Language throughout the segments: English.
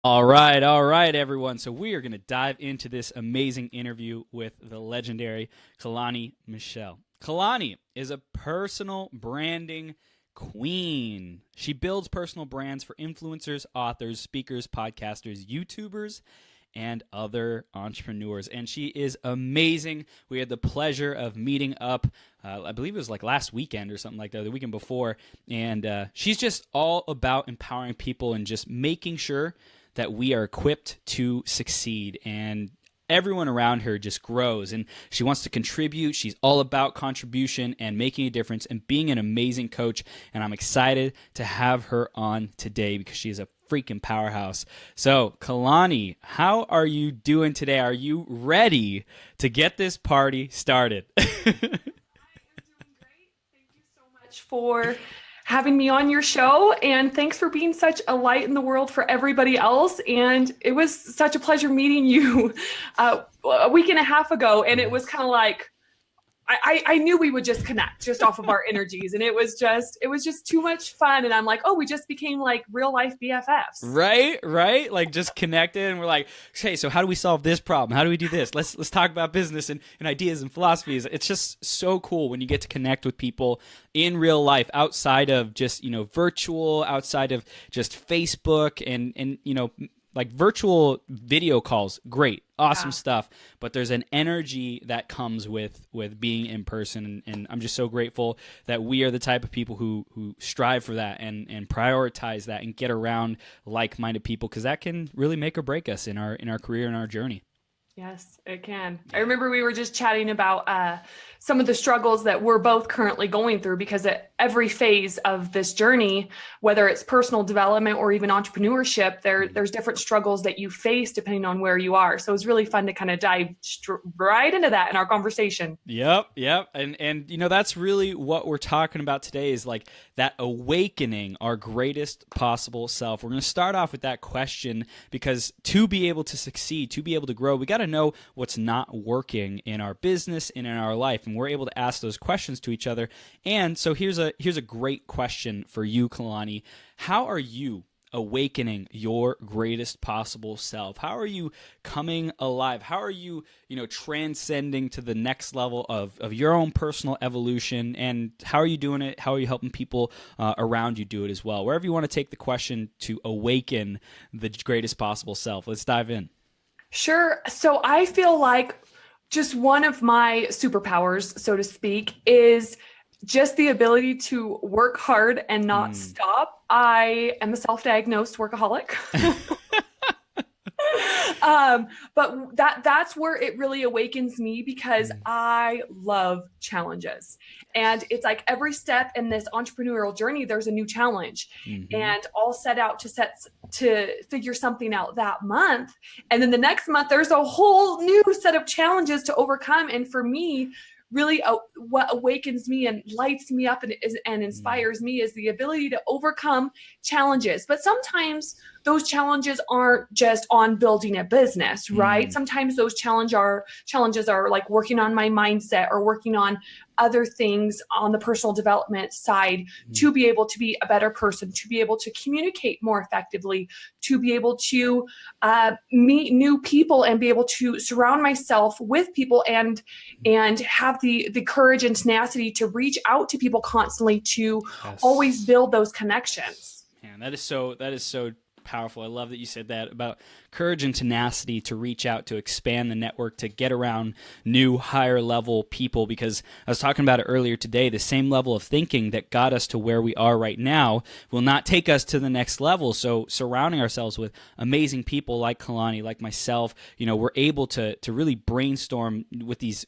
All right, everyone. So we are going to dive into this amazing interview with the legendary Caloni Michelle. Caloni is a personal branding queen. She builds personal brands for influencers, authors, speakers, podcasters, YouTubers, and other entrepreneurs. And she is amazing. We had the pleasure of meeting up, I believe it was like last weekend or something like that, the weekend before. And she's just all about empowering people and just making sure that we are equipped to succeed. And everyone around her just grows, and she wants to contribute. She's all about contribution and making a difference and being an amazing coach. And I'm excited to have her on today because she's a freaking powerhouse. So, Caloni, how are you doing today? Are you ready to get this party started? I am doing great. Thank you so much for having me on your show, and thanks for being such a light in the world for everybody else. And it was such a pleasure meeting you a week and a half ago, and it was kind of like I knew we would just connect just off of our energies, and it was just too much fun. And I'm like, oh, we just became like real life BFFs. Right. Like just connected, and we're like, hey, so how do we solve this problem? How do we do this? Let's talk about business and ideas and philosophies. It's just so cool when you get to connect with people in real life outside of just, virtual, outside of just Facebook and like virtual video calls, great, awesome stuff. But there's an energy that comes with being in person, and I'm just so grateful that we are the type of people who strive for that and prioritize that and get around like-minded people, because that can really make or break us in our career and our journey. Yes, it can. I remember we were just chatting about some of the struggles that we're both currently going through, because at every phase of this journey, whether it's personal development or even entrepreneurship, there's different struggles that you face depending on where you are. So it's really fun to kind of dive right into that in our conversation. Yep. And that's really what we're talking about today, is like that awakening our greatest possible self. We're going to start off with that question, because to be able to succeed, to be able to grow, we got to know what's not working in our business and in our life, and we're able to ask those questions to each other. And so here's a great question for you, Caloni. How are you awakening your greatest possible self? How are you coming alive? How are you, transcending to the next level of your own personal evolution? And how are you doing it? How are you helping people around you do it as well? Wherever you want to take the question to awaken the greatest possible self, let's dive in. Sure. So I feel like just one of my superpowers, so to speak, is just the ability to work hard and not stop. I am a self-diagnosed workaholic. But that's where it really awakens me, because I love challenges. And it's like every step in this entrepreneurial journey, there's a new challenge, and all set out to figure something out that month. And then the next month, there's a whole new set of challenges to overcome. And for me, really what awakens me and lights me up and inspires me is the ability to overcome challenges. But sometimes those challenges aren't just on building a business, right? Sometimes those challenges are like working on my mindset or working on other things on the personal development side to be able to be a better person, to be able to communicate more effectively, to be able to meet new people and be able to surround myself with people and have the courage and tenacity to reach out to people constantly, to always build those connections. Man, that is so powerful. I love that you said that about courage and tenacity to reach out, to expand the network, to get around new, higher level people. Because I was talking about it earlier today, the same level of thinking that got us to where we are right now will not take us to the next level. So surrounding ourselves with amazing people like Caloni, like myself, we're able to really brainstorm with these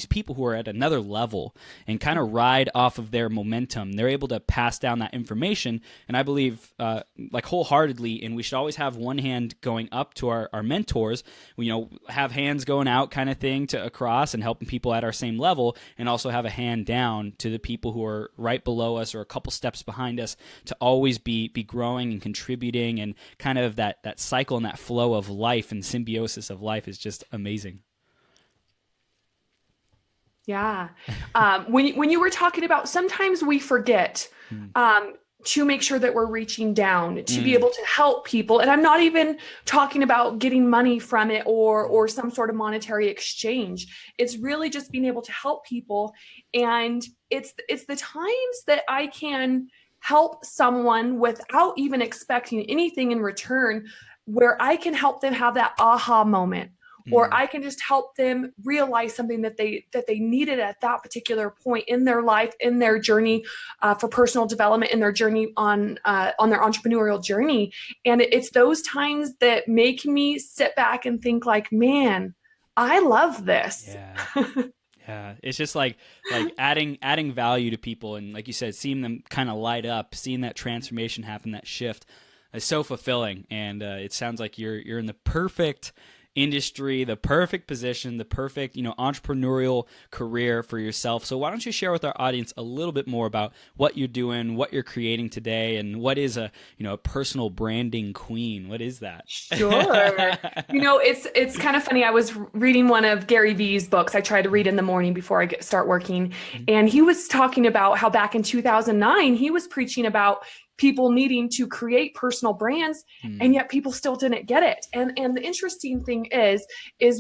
people who are at another level and kind of ride off of their momentum. They're able to pass down that information. And I believe like wholeheartedly, and we should always have one hand going up to our mentors, have hands going out kind of thing to across and helping people at our same level, and also have a hand down to the people who are right below us or a couple steps behind us, to always be growing and contributing, and kind of that cycle and that flow of life and symbiosis of life is just amazing. Yeah. When you were talking about, sometimes we forget to make sure that we're reaching down to be able to help people. And I'm not even talking about getting money from it or some sort of monetary exchange. It's really just being able to help people. And it's the times that I can help someone without even expecting anything in return, where I can help them have that aha moment. Or I can just help them realize something that they needed at that particular point in their life, in their journey for personal development, in their journey on their entrepreneurial journey. And it's those times that make me sit back and think like, man, I love this. Yeah. Yeah, it's just like adding value to people, and like you said, seeing them kind of light up, seeing that transformation happen, that shift is so fulfilling. And it sounds like you're in the perfect industry, the perfect position, the perfect, entrepreneurial career for yourself. So why don't you share with our audience a little bit more about what you're doing, what you're creating today, and what is a personal branding queen? What is that? Sure. It's kind of funny. I was reading one of Gary Vee's books. I try to read in the morning before I start working. And he was talking about how back in 2009, he was preaching about people needing to create personal brands, and yet people still didn't get it. And the interesting thing is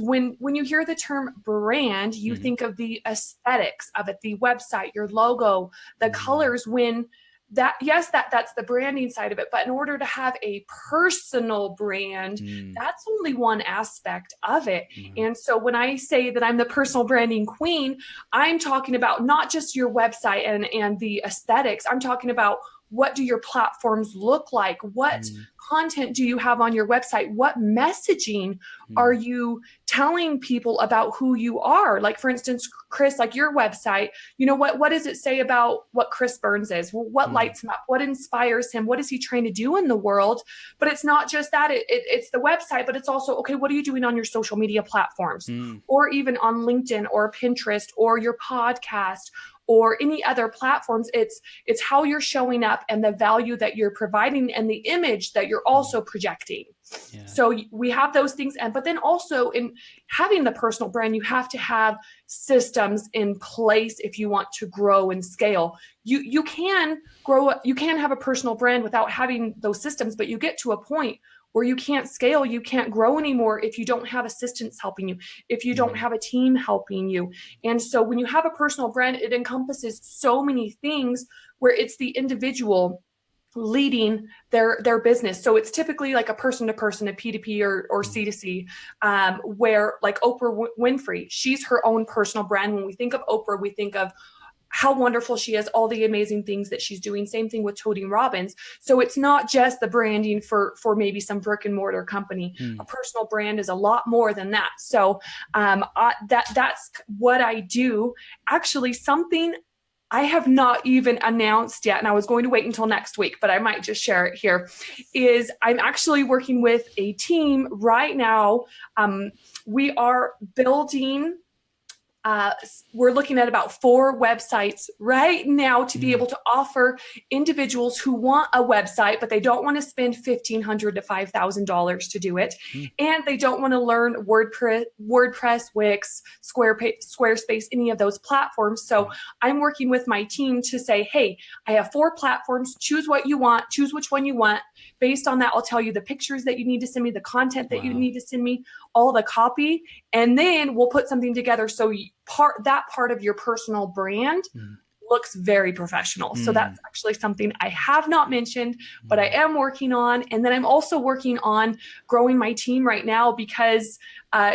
when you hear the term brand, you think of the aesthetics of it, the website, your logo, the colors, when that's the branding side of it. But in order to have a personal brand, that's only one aspect of it. And so when I say that I'm the personal branding queen, I'm talking about not just your website and the aesthetics. I'm talking about, what do your platforms look like? What content do you have on your website? What messaging are you telling people about who you are? Like, for instance, Chris, like your website, what does it say about what Chris Burns is? What lights him up? What inspires him? What is he trying to do in the world? But it's not just that. It's the website, but it's also, okay, what are you doing on your social media platforms? Or even on LinkedIn or Pinterest or your podcast or any other platforms? It's how you're showing up and the value that you're providing and the image that you're also projecting. Yeah. So we have those things. But then also, in having the personal brand, you have to have systems in place if you want to grow and scale. You can have a personal brand without having those systems, but you get to a point where you can't scale, you can't grow anymore if you don't have assistants helping you, if you don't have a team helping you. And so when you have a personal brand, it encompasses so many things, where it's the individual leading their business. So it's typically like a person to person, a P2P or C2C, where like Oprah Winfrey, she's her own personal brand. When we think of Oprah, we think of how wonderful she is, all the amazing things that she's doing. Same thing with Tony Robbins. So it's not just the branding for maybe some brick and mortar company. A personal brand is a lot more than that. So that's what I do. Actually, something I have not even announced yet, and I was going to wait until next week, but I might just share it here, is I'm actually working with a team right now. We are building we're looking at about 4 websites right now to be able to offer individuals who want a website, but they don't want to spend $1,500 to $5,000 to do it. And they don't want to learn WordPress, Wix, Squarespace, any of those platforms. So I'm working with my team to say, hey, I have 4 platforms. Choose what you want. Choose which one you want. Based on that, I'll tell you the pictures that you need to send me, the content that you need to send me, all the copy, and then we'll put something together so that part of your personal brand looks very professional. So that's actually something I have not mentioned, but I am working on. And then I'm also working on growing my team right now, because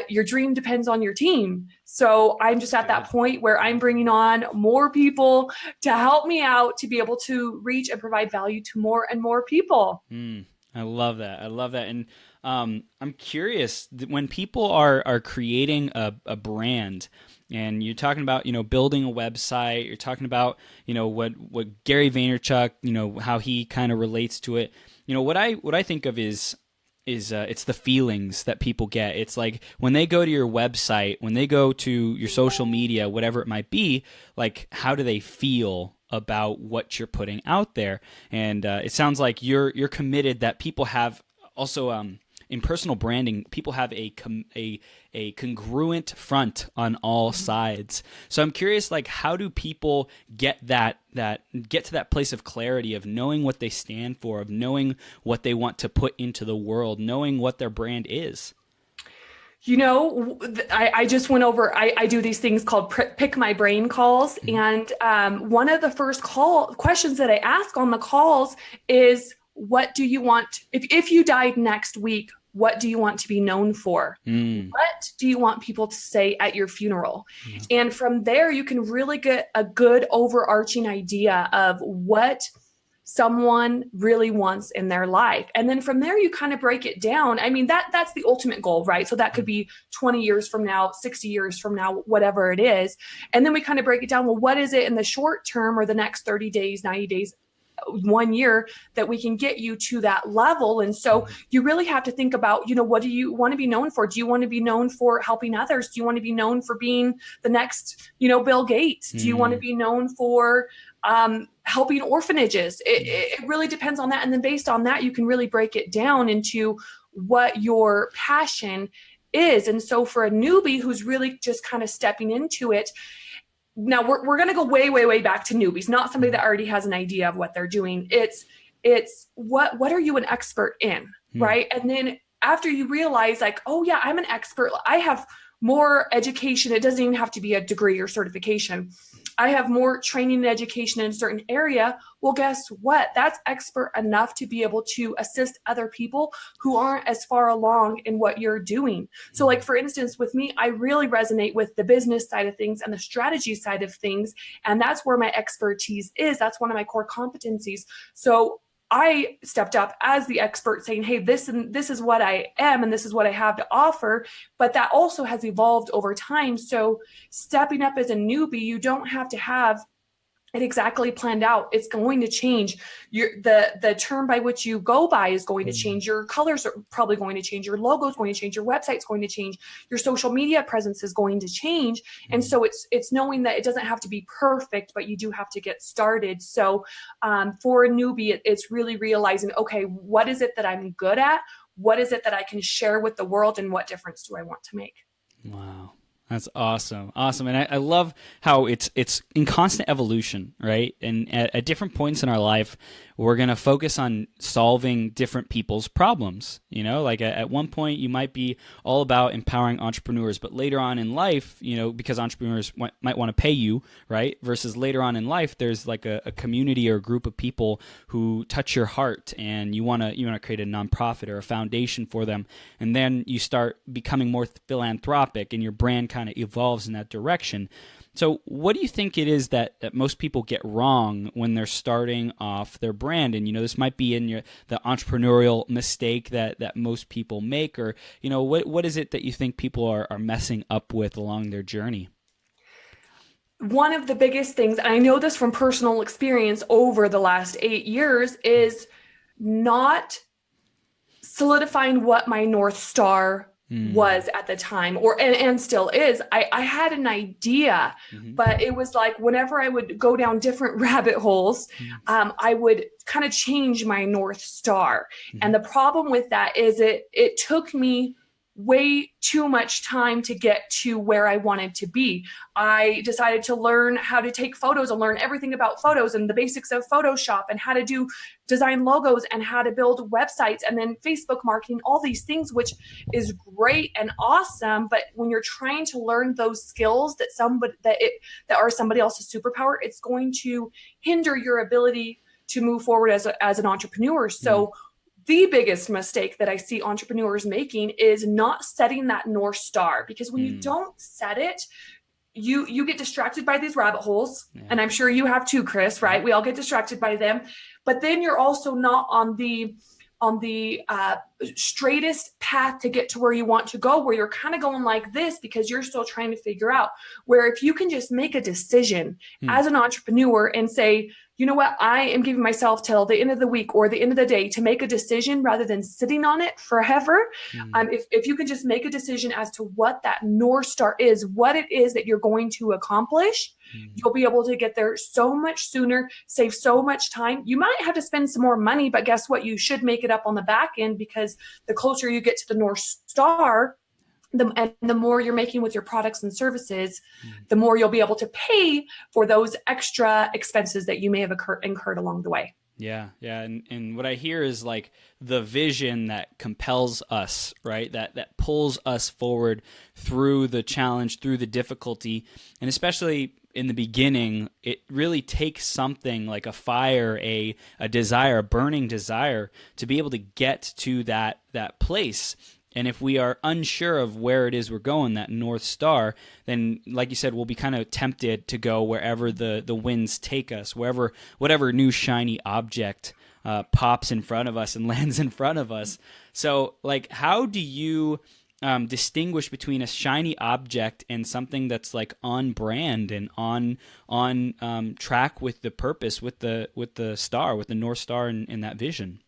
your dream depends on your team. So I'm just at that point where I'm bringing on more people to help me out to be able to reach and provide value to more and more people. I love that. And I'm curious, when people are creating a brand, and you're talking about, building a website, you're talking about, what Gary Vaynerchuk, how he kind of relates to it. What I think of is it's the feelings that people get. It's like when they go to your website, when they go to your social media, whatever it might be, like, how do they feel about what you're putting out there? And it sounds like you're committed that people have also in personal branding, people have a congruent front on all sides. So I'm curious, like, how do people get get to that place of clarity of knowing what they stand for, of knowing what they want to put into the world, knowing what their brand is? I just went over, I do these things called pick my brain calls. And one of the first questions that I ask on the calls is, what do you want, if you died next week, what do you want to be known for? What do you want people to say at your funeral? And from there, you can really get a good overarching idea of what someone really wants in their life. And then from there, you kind of break it down. I mean, that's the ultimate goal, right? So that could be 20 years from now, 60 years from now, whatever it is. And then we kind of break it down. Well, what is it in the short term or the next 30 days, 90 days, 1 year that we can get you to that level? And so you really have to think about, what do you want to be known for? Do you want to be known for helping others? Do you want to be known for being the next, Bill Gates? Do you want to be known for helping orphanages? It really depends on that. And then based on that, you can really break it down into what your passion is. And so for a newbie who's really just kind of stepping into it, now we're going to go way, way, way back to newbies, not somebody that already has an idea of what they're doing. It's what are you an expert in, right? And then after you realize, like, oh yeah, I'm an expert. I have more education. It doesn't even have to be a degree or certification. I have more training and education in a certain area. Well, guess what? That's expert enough to be able to assist other people who aren't as far along in what you're doing. So like, for instance, with me, I really resonate with the business side of things and the strategy side of things. And that's where my expertise is. That's one of my core competencies. So I stepped up as the expert saying, hey, this is what I am and this is what I have to offer. But that also has evolved over time. So stepping up as a newbie, you don't have to have it exactly planned out. It's going to change. The term by which you go by is going to change. Your colors are probably going to change. Your logo is going to change. Your website's going to change. Your social media presence is going to change. And so it's knowing that it doesn't have to be perfect, but you do have to get started. So for a newbie, it's really realizing, okay, what is it that I'm good at? What is it that I can share with the world? And what difference do I want to make? Wow. That's awesome. Awesome. And I love how it's in constant evolution, right? And at different points in our life, we're going to focus on solving different people's problems. Like at one point you might be all about empowering entrepreneurs, but later on in life, because entrepreneurs might want to pay you, right? Versus later on in life, there's like a community or a group of people who touch your heart and you want to create a nonprofit or a foundation for them. And then you start becoming more philanthropic and your brand kind of evolves in that direction. So what do you think it is that most people get wrong when they're starting off their brand? And, this might be in the entrepreneurial mistake that most people make, or, what is it that you think people are messing up with along their journey? One of the biggest things, and I know this from personal experience over the last 8 years, is not solidifying what my North Star was at the time, and still is. I had an idea, but it was like whenever I would go down different rabbit holes, I would kind of change my North Star. And the problem with that is it took me way too much time to get to where I wanted to be. I decided to learn how to take photos and learn everything about photos and the basics of Photoshop and how to do design logos and how to build websites and then Facebook marketing, all these things, which is great and awesome. But when you're trying to learn those skills that are somebody else's superpower, it's going to hinder your ability to move forward as an entrepreneur. So the biggest mistake that I see entrepreneurs making is not setting that North Star, because when you don't set it, you get distracted by these rabbit holes. Yeah. And I'm sure you have too, Chris, right? We all get distracted by them, but then you're also not on the straightest path to get to where you want to go, where you're kind of going like this because you're still trying to figure out. Where if you can just make a decision as an entrepreneur and say, you know what, I am giving myself till the end of the week or the end of the day to make a decision rather than sitting on it forever. If you can just make a decision as to what that North Star is, what it is that you're going to accomplish, you'll be able to get there so much sooner, save so much time. You might have to spend some more money, but guess what? You should make it up on the back end because because the closer you get to the North Star, the more you're making with your products and services, the more you'll be able to pay for those extra expenses that you may have incurred along the way. Yeah, yeah, and what I hear is like the vision that compels us, right? That pulls us forward through the challenge, through the difficulty, and especially in the beginning, it really takes something like a fire, a desire, a burning desire, to be able to get to that place. And if we are unsure of where it is we're going, that North Star, then, like you said, we'll be kind of tempted to go wherever the winds take us, whatever new shiny object pops in front of us and lands in front of us. So, like, how do you distinguish between a shiny object and something that's like on brand and on track with the purpose, with the star, with the North Star and that vision?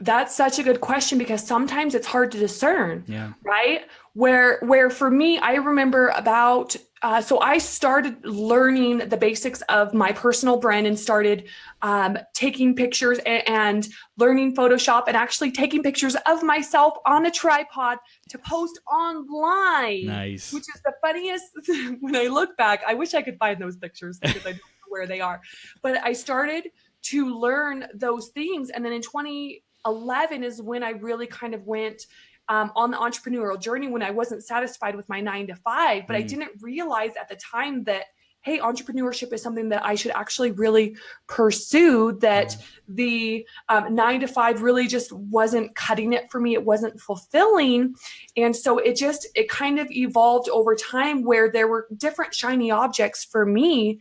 That's such a good question, because sometimes it's hard to discern, yeah. right? Where for me, I remember about, so I started learning the basics of my personal brand and started taking pictures and learning Photoshop and actually taking pictures of myself on a tripod to post online. Nice. Which is the funniest. When I look back, I wish I could find those pictures because I don't know where they are. But I started to learn those things. And then in 2011 is when I really kind of went on the entrepreneurial journey, when I wasn't satisfied with my 9-to-5, but I didn't realize at the time that, hey, entrepreneurship is something that I should actually really pursue, that the 9-to-5 really just wasn't cutting it for me. It wasn't fulfilling. And so it kind of evolved over time where there were different shiny objects for me.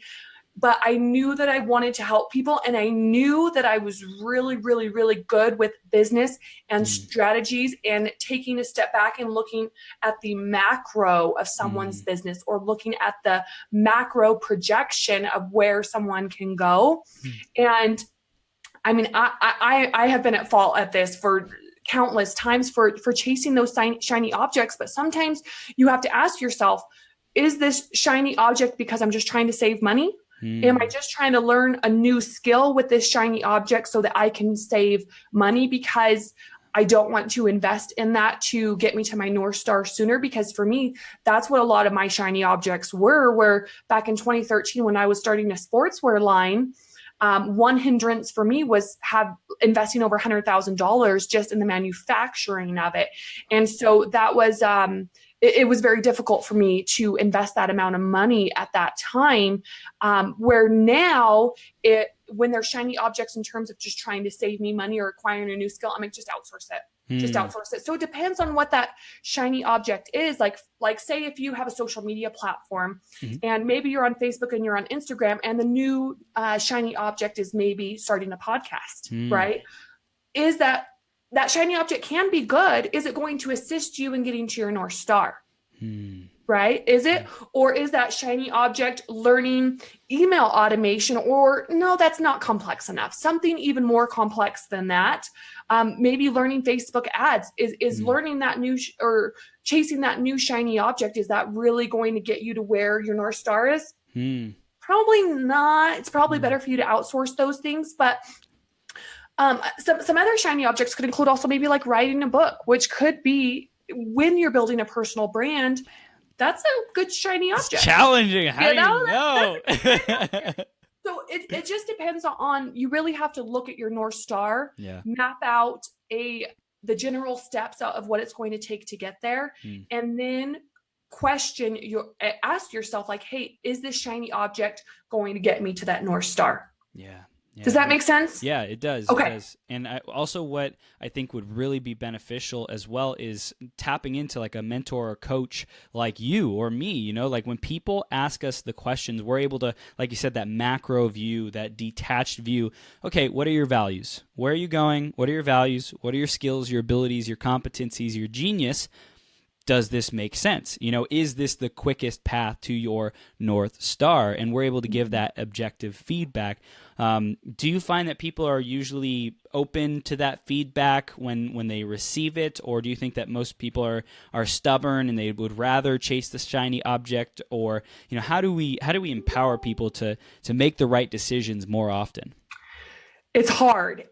But I knew that I wanted to help people, and I knew that I was really, really, really good with business and strategies and taking a step back and looking at the macro of someone's business, or looking at the macro projection of where someone can go. And I mean, I have been at fault at this for countless times for chasing those shiny objects. But sometimes you have to ask yourself, is this shiny object because I'm just trying to save money? Am I just trying to learn a new skill with this shiny object so that I can save money because I don't want to invest in that to get me to my North Star sooner? Because for me, that's what a lot of my shiny objects were back in 2013 when I was starting a sportswear line. One hindrance for me was investing over $100,000 just in the manufacturing of it. And so that was, it was very difficult for me to invest that amount of money at that time, where now when there's shiny objects in terms of just trying to save me money or acquiring a new skill, I'm like, just outsource it. Just outsource it. So it depends on what that shiny object is. Like say if you have a social media platform and maybe you're on Facebook and you're on Instagram, and the new shiny object is maybe starting a podcast, right? Is that shiny object can be good. Is it going to assist you in getting to your North Star? Right? Is it? Or is that shiny object learning email automation? Or no, that's not complex enough. Something even more complex than that. Maybe learning Facebook ads is learning that new or chasing that new shiny object. Is that really going to get you to where your North Star is? Probably not. It's probably better for you to outsource those things. But some other shiny objects could include also maybe like writing a book, which could be, when you're building a personal brand, that's a good shiny object. It's challenging. How do you know? So it just depends on, you really have to look at your North Star, map out the general steps of what it's going to take to get there, and then ask yourself like, hey, is this shiny object going to get me to that North Star? Yeah. Does that make sense? Yeah, it does. Okay. It does. And also what I think would really be beneficial as well is tapping into like a mentor or coach like you or me, like when people ask us the questions, we're able to, like you said, that macro view, that detached view. Okay, what are your values? Where are you going? What are your values? What are your skills, your abilities, your competencies, your genius? Does this make sense? Is this the quickest path to your North Star? And we're able to give that objective feedback. Do you find that people are usually open to that feedback when they receive it? Or do you think that most people are stubborn and they would rather chase the shiny object? Or, how do we empower people to make the right decisions more often? It's hard.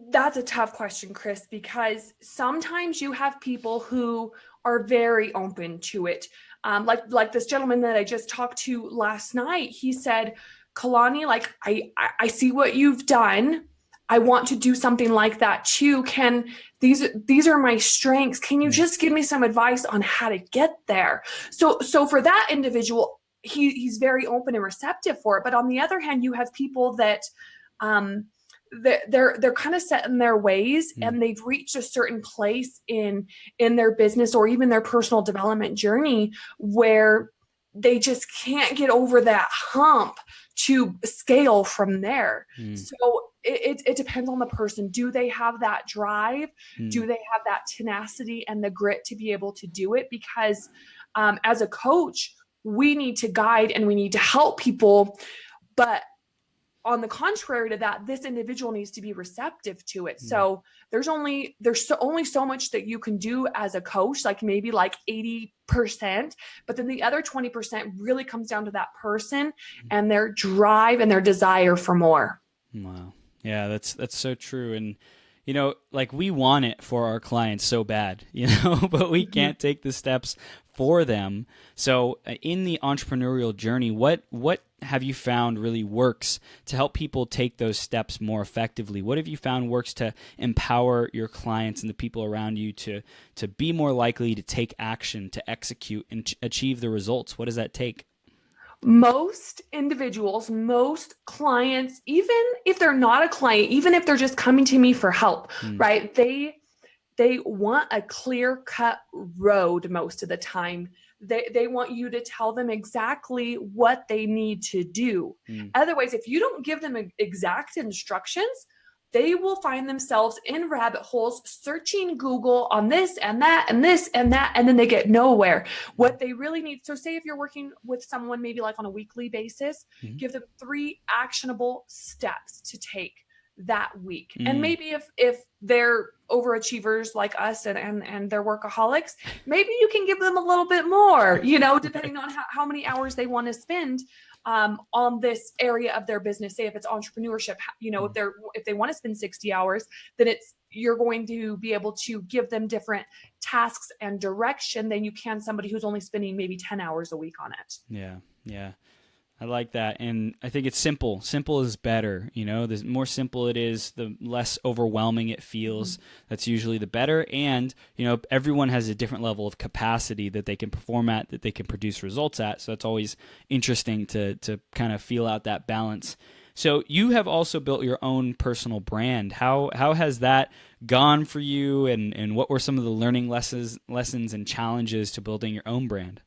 That's a tough question, Chris, because sometimes you have people who are very open to it. Like this gentleman that I just talked to last night, he said, Kalani, like I see what you've done. I want to do something like that too. Can these are my strengths. Can you just give me some advice on how to get there? So for that individual, he's very open and receptive for it. But on the other hand, you have people that um they're kind of set in their ways, and they've reached a certain place in their business or even their personal development journey where they just can't get over that hump to scale from there. So it depends on the person. Do they have that drive? Do they have that tenacity and the grit to be able to do it? Because as a coach, we need to guide and we need to help people, but on the contrary to that, this individual needs to be receptive to it. So there's only so much that you can do as a coach, like maybe like 80%, but then the other 20% really comes down to that person and their drive and their desire for more. Wow. Yeah, that's so true. And like we want it for our clients so bad, but we can't take the steps for them. So in the entrepreneurial journey, what have you found really works to help people take those steps more effectively? What have you found works to empower your clients and the people around you to be more likely to take action, to execute and achieve the results? What does that take? Most individuals, most clients, even if they're not a client, even if they're just coming to me for help, right? They want a clear-cut road most of the time. They want you to tell them exactly what they need to do. Otherwise, if you don't give them exact instructions, they will find themselves in rabbit holes searching Google on this and that and this and that, and then they get nowhere. What they really need, so say if you're working with someone maybe like on a weekly basis, give them 3 actionable steps to take that week. And maybe if they're overachievers like us and they're workaholics, maybe you can give them a little bit more, depending on how many hours they want to spend on this area of their business. Say if it's entrepreneurship, if they want to spend 60 hours, then you're going to be able to give them different tasks and direction than you can somebody who's only spending maybe 10 hours a week on it. Yeah. I like that. And I think it's simple. Simple is better. The more simple it is, the less overwhelming it feels. That's usually the better. And, everyone has a different level of capacity that they can perform at, that they can produce results at. So it's always interesting to kind of feel out that balance. So you have also built your own personal brand. How has that gone for you? And what were some of the learning lessons and challenges to building your own brand?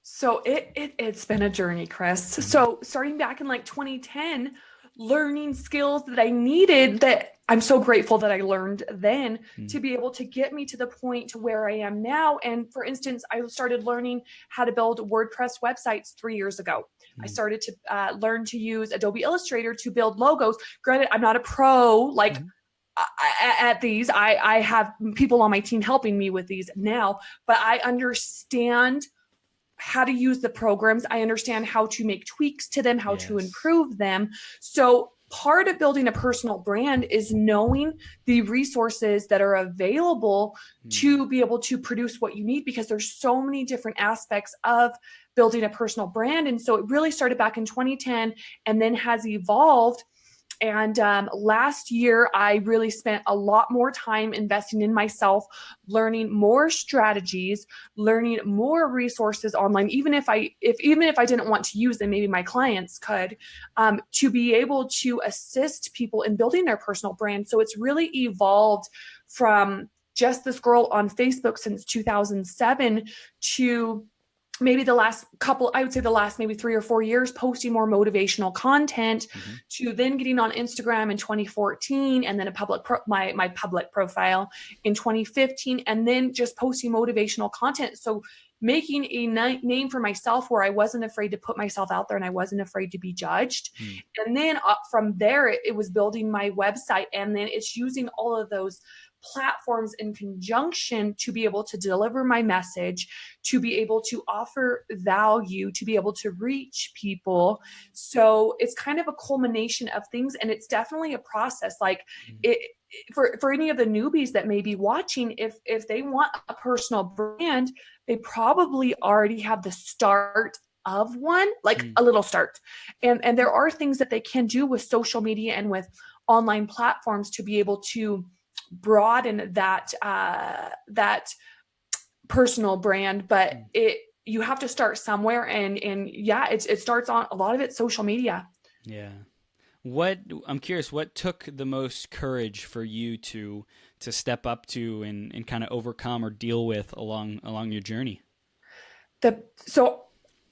So it's been a journey, Chris. So starting back in like 2010, learning skills that I needed, that I'm so grateful that I learned then to be able to get me to the point to where I am now. And for instance, I started learning how to build WordPress websites 3 years ago. I started to learn to use Adobe Illustrator to build logos. Granted, I'm not a pro at these. I have people on my team helping me with these now, but I understand how to use the programs. I understand how to make tweaks to them, how to improve them. So part of building a personal brand is knowing the resources that are available to be able to produce what you need, because there's so many different aspects of building a personal brand. And so it really started back in 2010 and then has evolved. And last year, I really spent a lot more time investing in myself, learning more strategies, learning more resources online. Even if I didn't want to use them, maybe my clients could, to be able to assist people in building their personal brand. So it's really evolved from just this girl on Facebook since 2007 to maybe the last maybe 3 or 4 years posting more motivational content, to then getting on Instagram in 2014, and then my public profile in 2015, and then just posting motivational content. So making a name for myself where I wasn't afraid to put myself out there and I wasn't afraid to be judged. And then from there, it was building my website, and then it's using all of those platforms in conjunction to be able to deliver my message, to be able to offer value, to be able to reach people. So it's kind of a culmination of things, and it's definitely a process. Like it, for any of the newbies that may be watching, if they want a personal brand, they probably already have the start of one, like a little start. And there are things that they can do with social media and with online platforms to be able to broaden that personal brand. But you have to start somewhere, and yeah, it starts on a lot of it social media. Yeah. I'm curious, what took the most courage for you to step up to and kind of overcome or deal with along your journey? So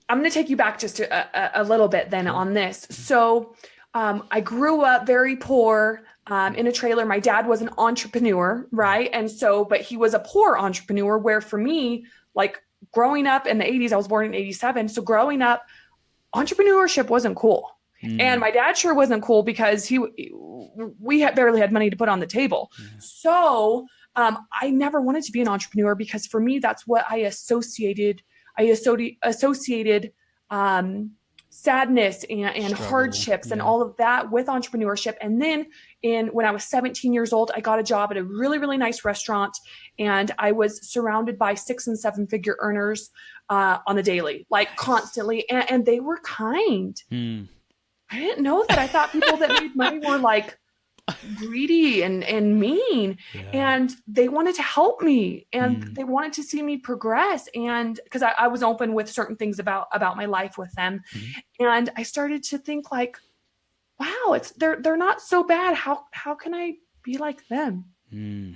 I'm going to take you back just a little bit then on this. So I grew up very poor in a trailer. My dad was an entrepreneur, right? And so, but he was a poor entrepreneur, where for me, like growing up in the 80s, I was born in 87. So growing up, entrepreneurship wasn't cool. And my dad sure wasn't cool, because we barely had money to put on the table. So I never wanted to be an entrepreneur, because for me, that's what I associated sadness and hardships and all of that with entrepreneurship. And then when I was 17 years old, I got a job at a really, really nice restaurant, and I was surrounded by 6 and 7 figure earners on the daily, like constantly. And they were kind. I didn't know that. I thought people that made money were like greedy and mean, and they wanted to help me, and they wanted to see me progress. And because I was open with certain things about my life with them. And I started to think like, wow, they're not so bad. How can I be like them?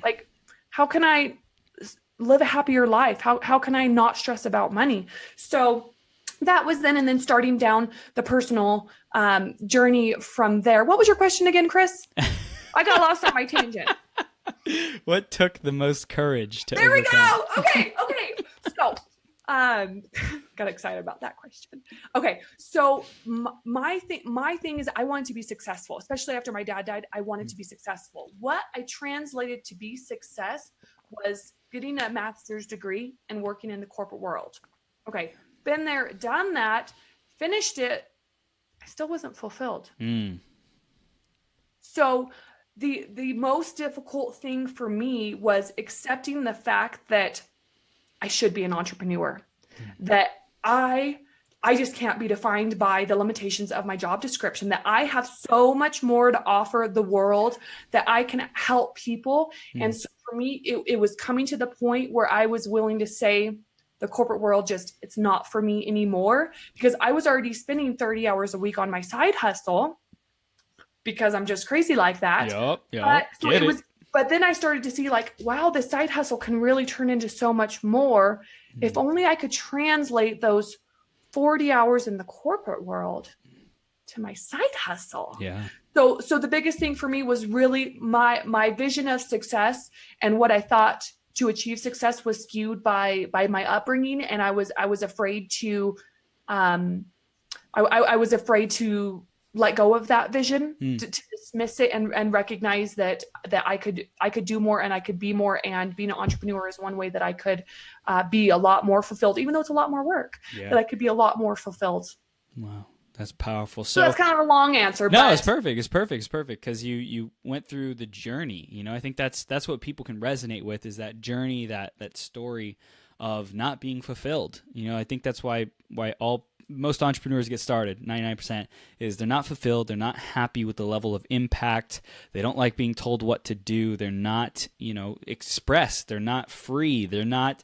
Like, how can I live a happier life? How can I not stress about money? So that was then, and then starting down the personal journey from there. What was your question again, Chris? I got lost on my tangent. What took the most courage to There overcome? we go. Okay. So, got excited about that question. Okay. So my thing is, I wanted to be successful, especially after my dad died. I wanted to be successful. What I translated to be success was getting a master's degree and working in the corporate world. Okay. Been there, done that, finished it. I still wasn't fulfilled. So the most difficult thing for me was accepting the fact that I should be an entrepreneur, that I just can't be defined by the limitations of my job description, that I have so much more to offer the world, that I can help people. And so for me, it was coming to the point where I was willing to say, the corporate world it's not for me anymore, because I was already spending 30 hours a week on my side hustle, because I'm just crazy like that. But then I started to see like, wow, the side hustle can really turn into so much more. If only I could translate those 40 hours in the corporate world to my side hustle. So the biggest thing for me was really my vision of success, and what I thought to achieve success was skewed by my upbringing. And I was afraid to, I was afraid to let go of that vision, to dismiss it, and recognize that I could do more, and I could be more. And being an entrepreneur is one way that I could be a lot more fulfilled, even though it's a lot more work, that I could be a lot more fulfilled. Wow. That's powerful. So that's kind of a long answer. No, it's perfect. It's perfect. Because you went through the journey. You know, I think that's what people can resonate with, is that journey, that story of not being fulfilled. You know, I think that's why most entrepreneurs get started, 99%, is they're not fulfilled. They're not happy with the level of impact. They don't like being told what to do. They're not, expressed. They're not free. They're not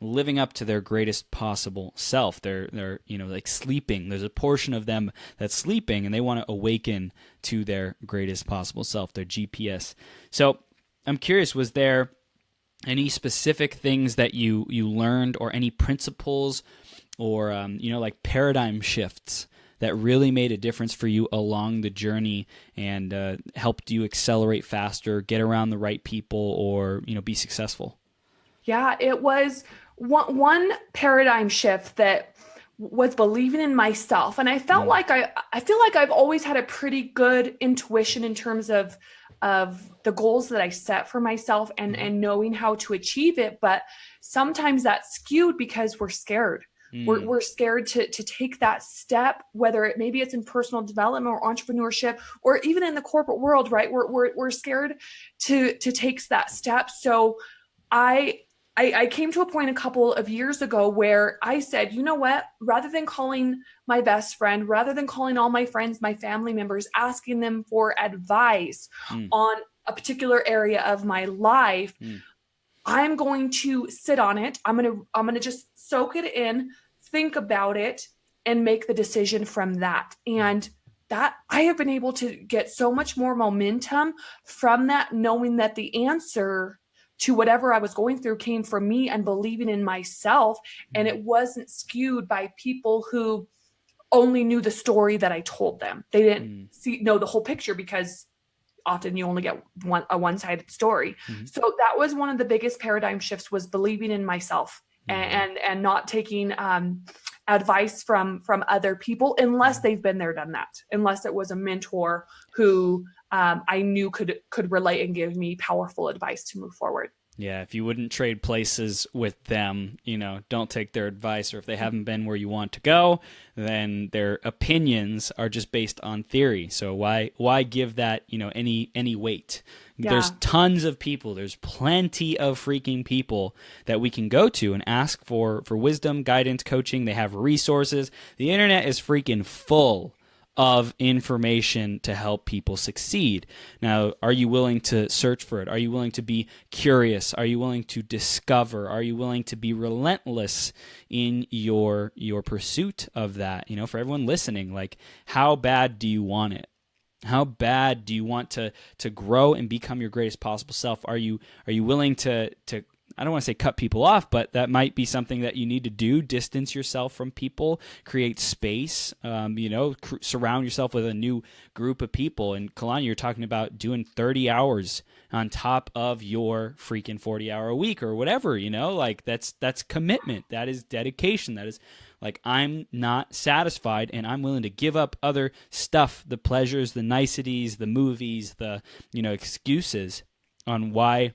living up to their greatest possible self. They're like sleeping. There's a portion of them that's sleeping, and they want to awaken to their greatest possible self, their GPS. So I'm curious, was there any specific things that you learned, or any principles, or like paradigm shifts that really made a difference for you along the journey, and helped you accelerate faster, get around the right people, or be successful? Yeah, it was one paradigm shift that was believing in myself. And I felt like I feel like I've always had a pretty good intuition in terms of the goals that I set for myself and knowing how to achieve it. But sometimes that's skewed because we're scared. We're scared to take that step, whether maybe it's in personal development or entrepreneurship, or even in the corporate world, right? We're scared to take that step. So I came to a point a couple of years ago where I said, you know what, rather than calling my best friend, rather than calling all my friends, my family members, asking them for advice on a particular area of my life, I'm going to sit on it. I'm going to just soak it in, think about it, and make the decision from that. And that I have been able to get so much more momentum from that, knowing that the answer to whatever I was going through came from me and believing in myself. And it wasn't skewed by people who only knew the story that I told them. They didn't know the whole picture, because often you only get a one-sided story. So that was one of the biggest paradigm shifts, was believing in myself and not taking advice from other people unless they've been there, done that, unless it was a mentor who I knew could relate and give me powerful advice to move forward. Yeah, if you wouldn't trade places with them, don't take their advice, or if they haven't been where you want to go, then their opinions are just based on theory. So why give that, any weight? Yeah. There's tons of people, there's plenty of freaking people that we can go to and ask for wisdom, guidance, coaching. They have resources. The internet is freaking full of information to help people succeed. Now, are you willing to search for it? Are you willing to be curious? Are you willing to discover? Are you willing to be relentless in your pursuit of that? For everyone listening, like, how bad do you want it? How bad do you want to grow and become your greatest possible self? Are you willing to I don't want to say cut people off, but that might be something that you need to do. Distance yourself from people, create space, surround yourself with a new group of people. And Caloni, you're talking about doing 30 hours on top of your freaking 40-hour a week or whatever, like that's commitment. That is dedication. That is like, I'm not satisfied and I'm willing to give up other stuff, the pleasures, the niceties, the movies, the, excuses on why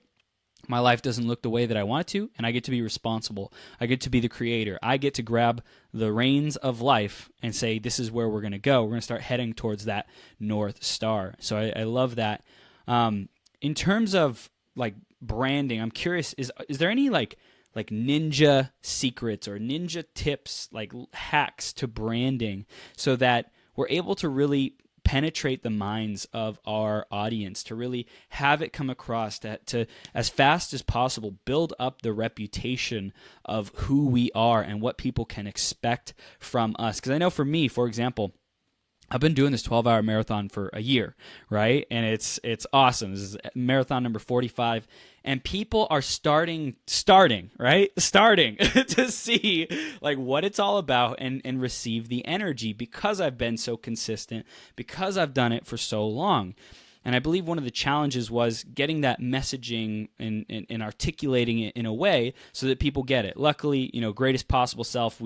my life doesn't look the way that I want it to, and I get to be responsible. I get to be the creator. I get to grab the reins of life and say, this is where we're going to go. We're going to start heading towards that North Star. So I love that. In terms of like branding, I'm curious, is there any like ninja secrets or ninja tips, like hacks to branding, so that we're able to really penetrate the minds of our audience, to really have it come across, to as fast as possible build up the reputation of who we are and what people can expect from us? Because I know for me, for example, I've been doing this 12-hour marathon for a year, right? And it's awesome. This is marathon number 45. And people are starting to see like what it's all about and receive the energy, because I've been so consistent, because I've done it for so long. And I believe one of the challenges was getting that messaging and articulating it in a way so that people get it. Luckily, greatest possible self,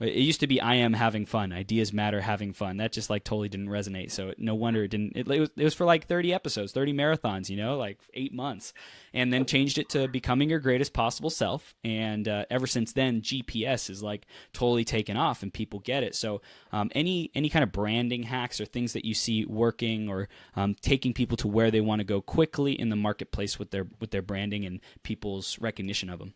it used to be I am having fun. Ideas matter, having fun. That just like totally didn't resonate. So no wonder it didn't. It was for like 30 episodes, 30 marathons, like 8 months. And then changed it to becoming your greatest possible self. And ever since then, GPS is like totally taken off and people get it. So any kind of branding hacks or things that you see working, or taking people to where they want to go quickly in the marketplace with their branding and people's recognition of them?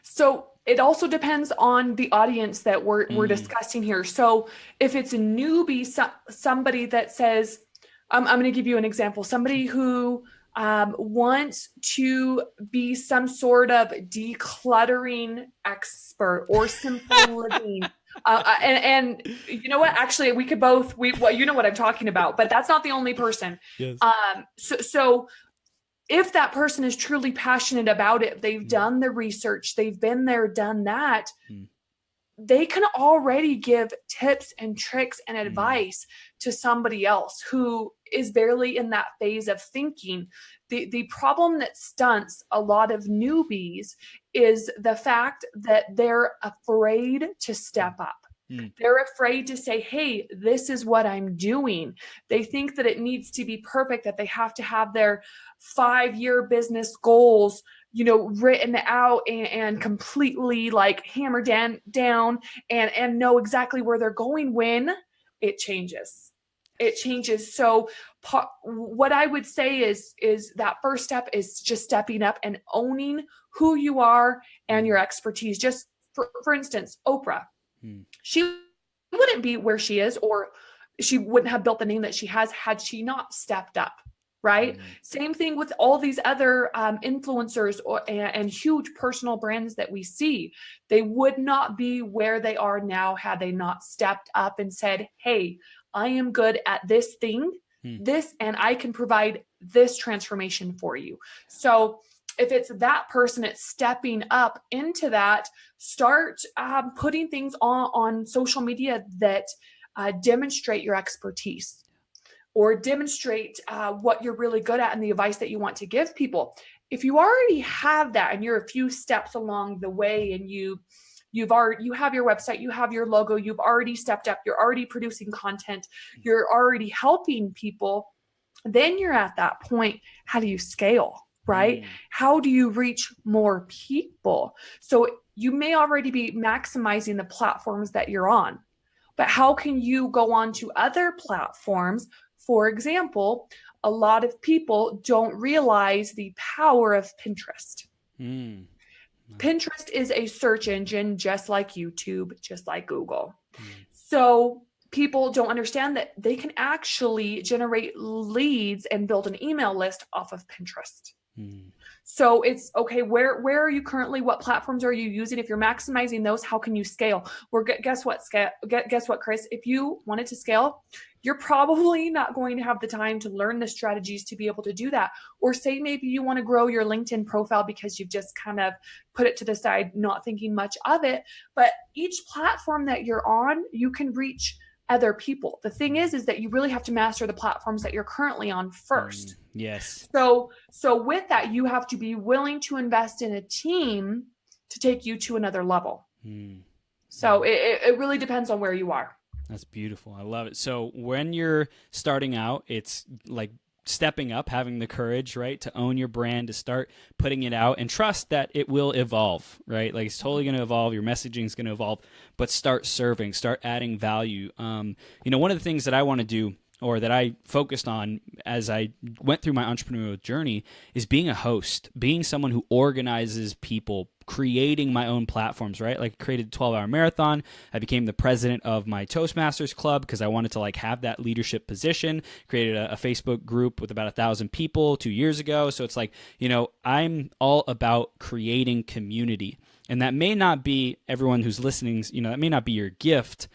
So it also depends on the audience that we're discussing here. So if it's a newbie, somebody that says, I'm going to give you an example, somebody who wants to be some sort of decluttering expert or simple living. And you know what? Actually, we could both. You know what I'm talking about, but that's not the only person. Yes. So if that person is truly passionate about it, they've done the research, they've been there, done that. They can already give tips and tricks and advice to somebody else who is barely in that phase of thinking. The problem that stunts a lot of newbies is the fact that they're afraid to step up. They're afraid to say, hey, this is what I'm doing. They think that it needs to be perfect, that they have to have their 5-year business goals, written out and completely like hammered down and know exactly where they're going, when it changes. It changes. So what I would say is that first step is just stepping up and owning who you are and your expertise. Just for instance, Oprah, she wouldn't be where she is, or she wouldn't have built the name that she has had she not stepped up. Right. Same thing with all these other influencers and huge personal brands that we see. They would not be where they are now had they not stepped up and said, hey, I am good at this thing, and I can provide this transformation for you. So if it's that person, it's stepping up into that. Start putting things on social media that demonstrate your expertise, or demonstrate what you're really good at and the advice that you want to give people. If you already have that and you're a few steps along the way, and you have your website, you have your logo, you've already stepped up, you're already producing content, you're already helping people, then you're at that point. How do you scale? Right? How do you reach more people? So you may already be maximizing the platforms that you're on, but how can you go on to other platforms? For example, a lot of people don't realize the power of Pinterest. Pinterest is a search engine just like YouTube, just like Google. So people don't understand that they can actually generate leads and build an email list off of Pinterest. So it's okay. Where are you currently? What platforms are you using? If you're maximizing those, how can you scale? Guess what, Chris? If you wanted to scale, you're probably not going to have the time to learn the strategies to be able to do that. Or say maybe you want to grow your LinkedIn profile because you've just kind of put it to the side, not thinking much of it. But each platform that you're on, you can reach other people. The thing is that you really have to master the platforms that you're currently on first. Yes. So with that, you have to be willing to invest in a team to take you to another level. So it really depends on where you are. That's beautiful. I love it. So when you're starting out, it's like stepping up, having the courage, right, to own your brand, to start putting it out and trust that it will evolve, right? Like it's totally going to evolve. Your messaging is going to evolve, but start serving, start adding value. One of the things that I want to do, or that I focused on as I went through my entrepreneurial journey, is being a host, being someone who organizes people, creating my own platforms, right? Like I created a 12-hour marathon. I became the president of my Toastmasters club because I wanted to like have that leadership position. Created a Facebook group with about 1,000 people 2 years ago. So it's like, I'm all about creating community. And that may not be everyone who's listening, that may not be your gift,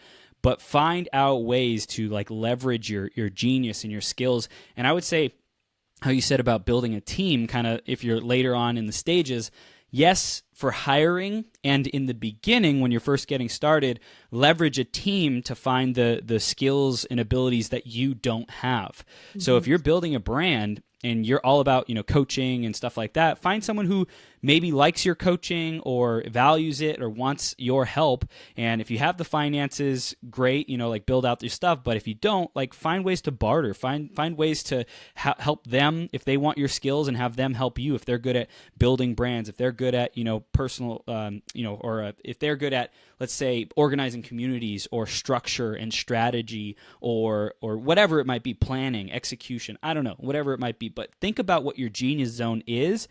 but find out ways to like leverage your genius and your skills. And I would say how you said about building a team, kind of if you're later on in the stages, yes, for hiring and in the beginning when you're first getting started, leverage a team to find the skills and abilities that you don't have. So if you're building a brand and you're all about, coaching and stuff like that, find someone who maybe likes your coaching or values it or wants your help. And if you have the finances, great, like build out your stuff. But if you don't, like find ways to barter, find ways to help them if they want your skills and have them help you. If they're good at building brands, if they're good at, personal, or if they're good at, let's say, organizing communities or structure and strategy or whatever it might be, planning, execution, I don't know, whatever it might be. But think about what your genius zone is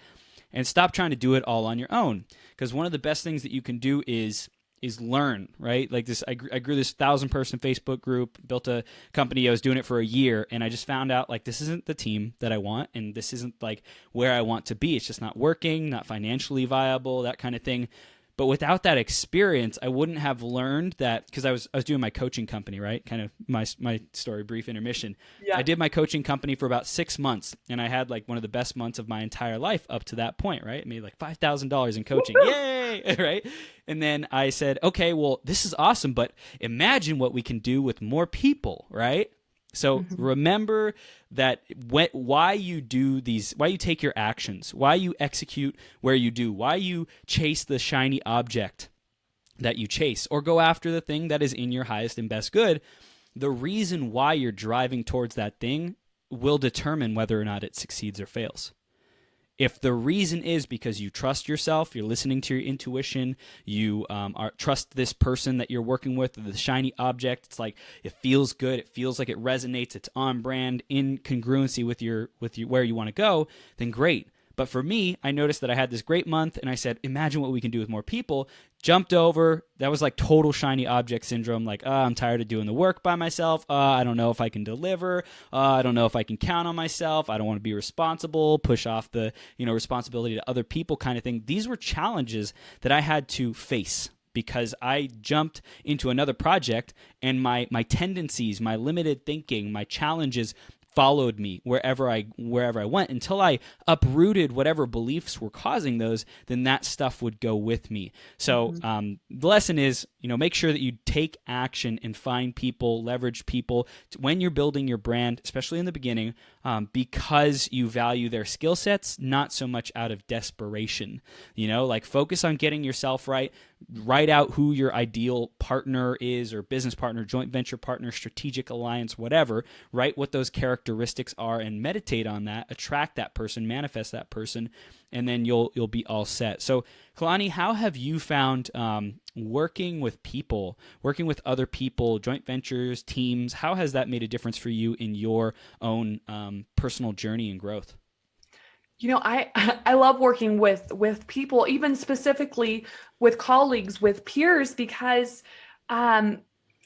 and stop trying to do it all on your own. Because one of the best things that you can do is learn, right? Like this, I grew this 1,000-person Facebook group, built a company. I was doing it for a year, and I just found out like this isn't the team that I want, and this isn't like where I want to be. It's just not working, not financially viable, that kind of thing. But without that experience, I wouldn't have learned that, because I was doing my coaching company, right? Kind of my story, brief intermission. Yeah. I did my coaching company for about 6 months, and I had like one of the best months of my entire life up to that point, right? I made like $5,000 in coaching. Woo-hoo! Yay! Right? And then I said, okay, well, this is awesome, but imagine what we can do with more people, right? So remember that why you do these, why you take your actions, why you execute where you do, why you chase the shiny object. that you chase, or go after the thing that is in your highest and best good. The reason why you're driving towards that thing will determine whether or not it succeeds or fails. If the reason is because you trust yourself, you're listening to your intuition, you trust this person that you're working with, the shiny object, it's like it feels good, it feels like it resonates, it's on brand, in congruency with your where you want to go, then great. But for me, I noticed that I had this great month, and I said, imagine what we can do with more people. Jumped over. That was like total shiny object syndrome. Like, I'm tired of doing the work by myself. I don't know if I can deliver. I don't know if I can count on myself. I don't want to be responsible, push off the responsibility to other people kind of thing. These were challenges that I had to face because I jumped into another project, and my tendencies, my limited thinking, my challenges followed me wherever I went until I uprooted whatever beliefs were causing those. Then that stuff would go with me. So the lesson is, make sure that you take action and find people, leverage people when you're building your brand, especially in the beginning, because you value their skill sets, not so much out of desperation. Like focus on getting yourself right. Write out who your ideal partner is, or business partner, joint venture partner, strategic alliance, whatever. Write what those characteristics are and meditate on that, attract that person, manifest that person, and then you'll be all set. So, Caloni, how have you found working with people, working with other people, joint ventures, teams, how has that made a difference for you in your own personal journey and growth? I love working with people, even specifically with colleagues, with peers, because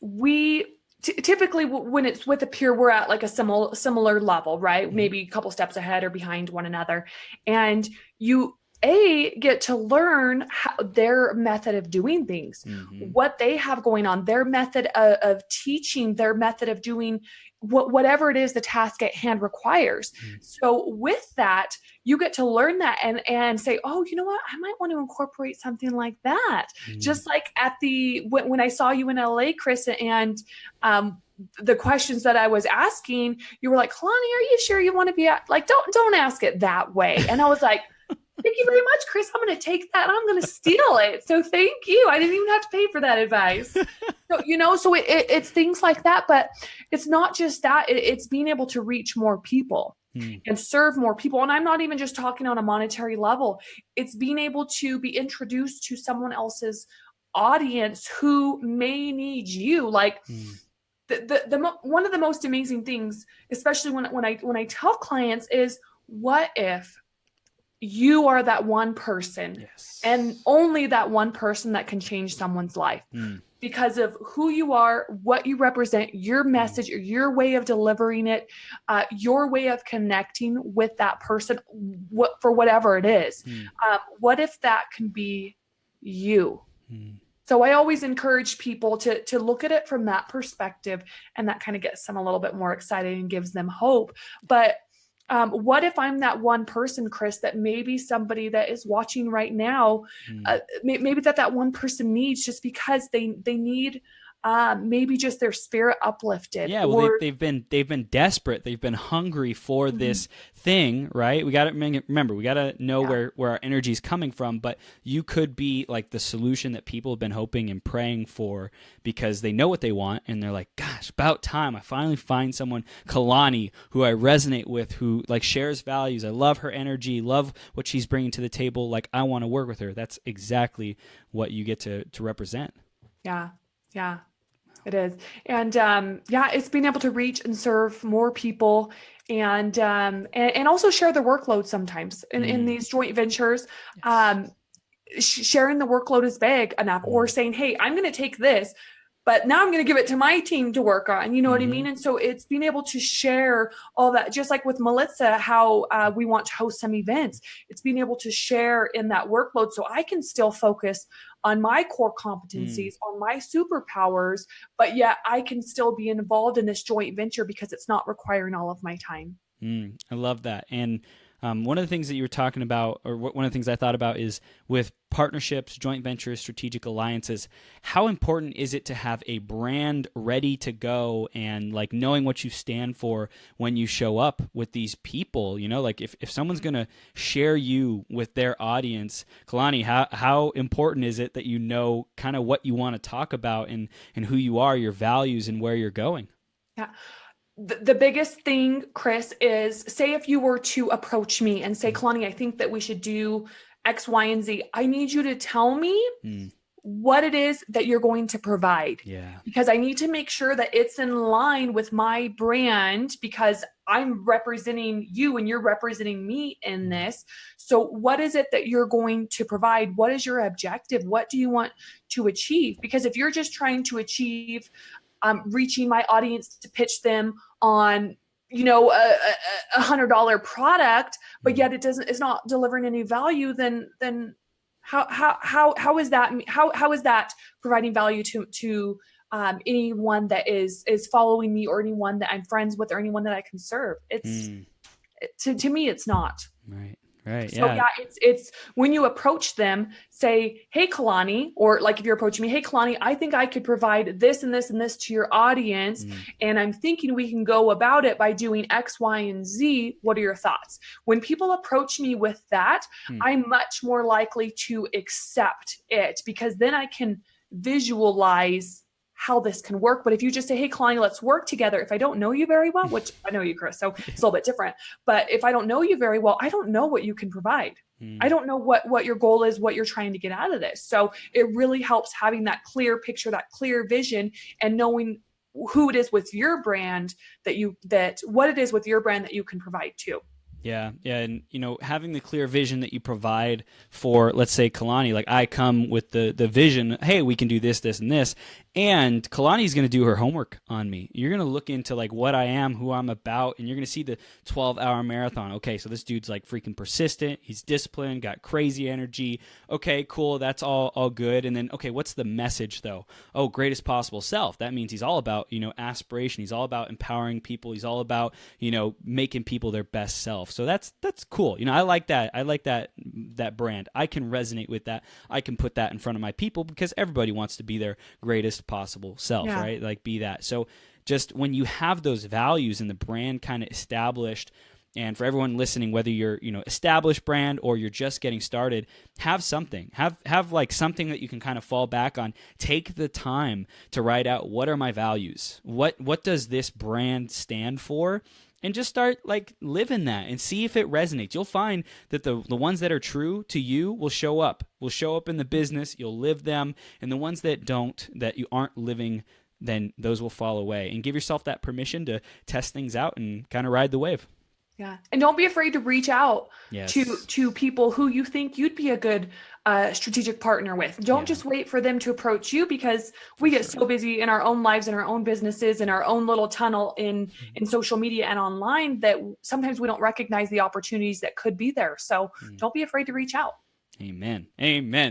we typically, when it's with a peer, we're at like a similar level, right? Maybe a couple steps ahead or behind one another. And you get to learn their method of doing things, what they have going on, their method of teaching, their method of doing whatever it is the task at hand requires. So with that, you get to learn that and say, oh, you know what? I might want to incorporate something like that. Just like when I saw you in LA, Chris, and the questions that I was asking, you were like, Caloni, are you sure you want to be like, don't ask it that way. And I was like, thank you very much, Chris. I'm going to take that and I'm going to steal it. So thank you. I didn't even have to pay for that advice. So, it's things like that, but it's not just that. It's being able to reach more people and serve more people. And I'm not even just talking on a monetary level. It's being able to be introduced to someone else's audience who may need you. Like one of the most amazing things, especially when I tell clients, is what if you are that one person and only that one person that can change someone's life because of who you are, what you represent, your message, your way of delivering it, your way of connecting with that person, for whatever it is. What if that can be you? So I always encourage people to look at it from that perspective, and that kind of gets them a little bit more excited and gives them hope. But what if I'm that one person, Chris, that maybe somebody that is watching right now, maybe that one person needs, just because they need maybe just their spirit uplifted. Yeah, well, they've been desperate. They've been hungry for this thing, right? We got to remember, we got to know where our energy is coming from. But you could be like the solution that people have been hoping and praying for, because they know what they want, and they're like, "Gosh, about time I finally find someone, Caloni, who I resonate with, who like shares values. I love her energy, love what she's bringing to the table. Like, I want to work with her." That's exactly what you get to represent. Yeah. It is. And it's being able to reach and serve more people, and also share the workload sometimes in these joint ventures. Sharing the workload is big enough, or saying, hey, I'm going to take this, but now I'm going to give it to my team to work on. You know what I mean? And so it's being able to share all that, just like with Melissa, how we want to host some events. It's being able to share in that workload so I can still focus on my core competencies, on my superpowers, but yet I can still be involved in this joint venture because it's not requiring all of my time. I love that. And One of the things that you were talking about, or one of the things I thought about, is with partnerships, joint ventures, strategic alliances, how important is it to have a brand ready to go and like knowing what you stand for when you show up with these people? You know, like if someone's going to share you with their audience, Caloni, how important is it that you know kind of what you want to talk about and who you are, your values, and where you're going? Yeah. The biggest thing, Chris, is say if you were to approach me and say, Caloni, I think that we should do X, Y, and Z. I need you to tell me what it is that you're going to provide. Yeah. Because I need to make sure that it's in line with my brand, because I'm representing you and you're representing me in this. So what is it that you're going to provide? What is your objective? What do you want to achieve? Because if you're just trying to achieve reaching my audience to pitch them on, a $100 product, but yet it's not delivering any value, then how is that providing value to anyone that is following me, or anyone that I'm friends with, or anyone that I can serve? To me, it's not. Right. So yeah, it's when you approach them, say, hey, Caloni, or like if you're approaching me, hey, Caloni, I think I could provide this and this and this to your audience. And I'm thinking we can go about it by doing X, Y, and Z. What are your thoughts? When people approach me with that, I'm much more likely to accept it, because then I can visualize how this can work. But if you just say, hey, Caloni, let's work together. If I don't know you very well, which I know you, Chris, so it's a little bit different. But if I don't know you very well, I don't know what you can provide. I don't know what your goal is, what you're trying to get out of this. So it really helps having that clear picture, that clear vision, and knowing who it is with your brand what it is with your brand that you can provide too. Yeah. And, having the clear vision that you provide for, let's say, Caloni, like I come with the vision, hey, we can do this, this, and this. And Kalani's going to do her homework on me. You're going to look into like what I am, who I'm about, and you're going to see the 12-hour marathon. Okay, so this dude's like freaking persistent. He's disciplined, got crazy energy. Okay, cool. That's all good. And then, okay, what's the message though? Oh, greatest possible self. That means he's all about, aspiration. He's all about empowering people. He's all about, making people their best self. So that's cool. I like that. I like that brand. I can resonate with that. I can put that in front of my people, because everybody wants to be their greatest possible self, right? Like be that. So just when you have those values and the brand kind of established, and for everyone listening, whether you're, established brand or you're just getting started, have something, have like something that you can kind of fall back on. Take the time to write out, what are my values? What does this brand stand for? And just start like living that and see if it resonates. You'll find that the ones that are true to you will show up in the business. You'll live them. And the ones that don't, that you aren't living, then those will fall away. And give yourself that permission to test things out and kind of ride the wave. Yeah. And don't be afraid to reach out to people who you think you'd be a good strategic partner with. Don't just wait for them to approach you, because we get so busy in our own lives and our own businesses and our own little tunnel in social media and online that sometimes we don't recognize the opportunities that could be there. So don't be afraid to reach out. Amen.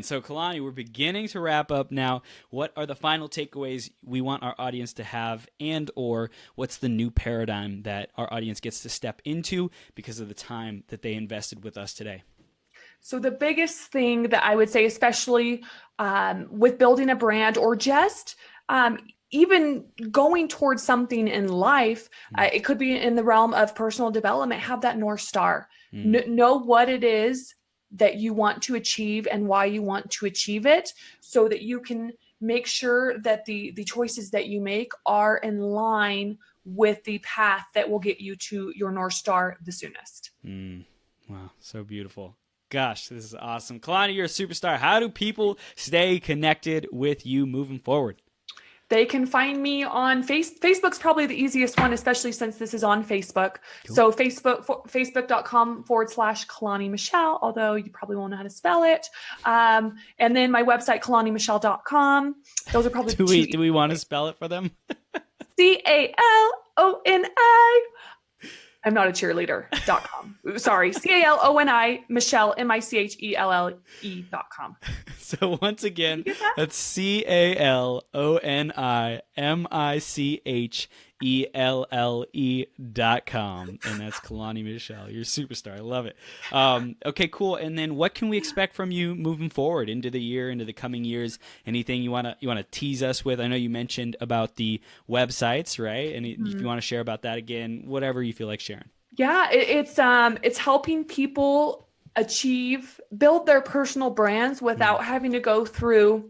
So Caloni, we're beginning to wrap up now. What are the final takeaways we want our audience to have, and or what's the new paradigm that our audience gets to step into because of the time that they invested with us today? So the biggest thing that I would say, especially with building a brand, or just even going towards something in life, it could be in the realm of personal development, have that North Star. Know what it is that you want to achieve and why you want to achieve it, so that you can make sure that the choices that you make are in line with the path that will get you to your North Star the soonest. Wow, so beautiful. Gosh, this is awesome. Caloni, you're a superstar. How do people stay connected with you moving forward? They can find me on Facebook's probably the easiest one, especially since this is on Facebook. Cool. So facebook.com/Caloni Michelle, although you probably won't know how to spell it. And then my website, CaloniMichelle.com. Those are probably do we want to spell it for them? CALONI. I'm not a cheerleader.com. Sorry. CALONI Michelle, MICHELLE.com. So once again, that's CALONI ELLE.com. And that's Caloni Michelle. You're a superstar. I love it. Okay, cool. And then what can we expect from you moving forward into the year, into the coming years? Anything you want to tease us with? I know you mentioned about the websites, right? And if you want to share about that again, whatever you feel like sharing. Yeah, it's helping people build their personal brands without having to go through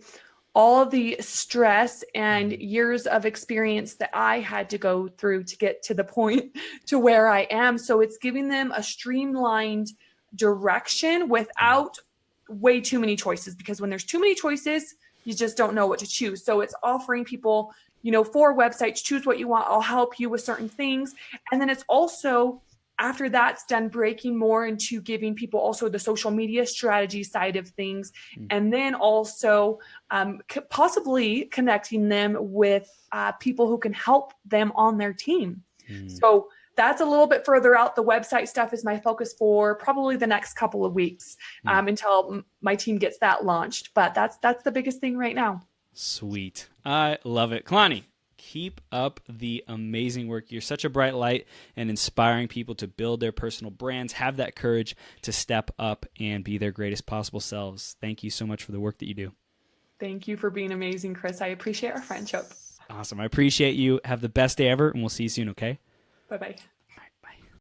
all of the stress and years of experience that I had to go through to get to the point to where I am. So it's giving them a streamlined direction without way too many choices, because when there's too many choices, you just don't know what to choose. So it's offering people, 4 websites, choose what you want. I'll help you with certain things. And then it's also, after that's done, breaking more into giving people also the social media strategy side of things. And then also possibly connecting them with people who can help them on their team. So that's a little bit further out. The website stuff is my focus for probably the next couple of weeks until my team gets that launched. But that's the biggest thing right now. Sweet. I love it. Caloni, keep up the amazing work. You're such a bright light and inspiring people to build their personal brands, have that courage to step up and be their greatest possible selves. Thank you so much for the work that you do. Thank you for being amazing, Chris. I appreciate our friendship. Awesome. I appreciate you. Have the best day ever, and we'll see you soon, okay? Bye-bye.